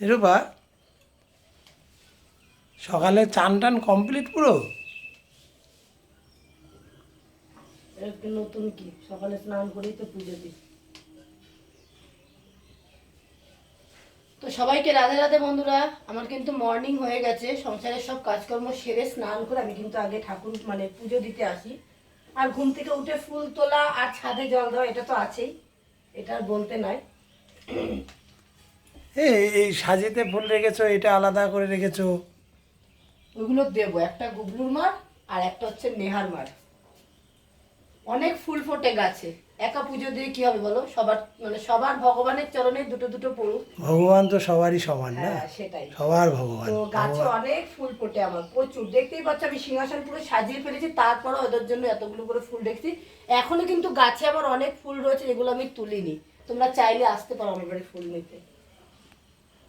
রূপা, সকালে চান টান কমপ্লিট পুরো? একটু নতুন কি, সকালে স্নান করেই তো পুজো দিই। তো সবাইকে রাধে রাধে বন্ধুরা। আমার কিন্তু মর্নিং হয়ে গেছে, সংসারের সব কাজকর্ম সেরে স্নান করে আমি কিন্তু আগে ঠাকুর মানে পুজো দিতে আসি। আর ঘুম থেকে উঠে ফুল তোলা আর ছাদে জল দেওয়া এটা তো আছেই, এটা আর বলতে নাই। এই সাজিতে ফুল রেখেছো, এটা আলাদা করে রেখেছো? ওইগুলো দেবো, একটা গুবলুর মার আর একটা হচ্ছে নেহার মার। অনেক ফুল ফোটে গাছে, একা পুজো দিয়ে কি হবে বলো? সবার মানে সবার ভগবানের চরণে দুটো দুটো পড়ুক। ভগবান তো সবারই সমান না? হ্যাঁ সেটাই। সবার ভগবান। তো গাছে ভগবান অনেক ফুল ফোটে আমার প্রচুর, দেখতেই পাচ্ছ আমি সিংহাসন পুরো সাজিয়ে ফেলেছি, তারপরে ওদের জন্য এতগুলো করে ফুল রেখেছি। এখনো কিন্তু গাছে আমার অনেক ফুল রয়েছে যেগুলো আমি তুলিনি। তোমরা চাইলে আসতে পারো আমার বাড়ি ফুল নিতে।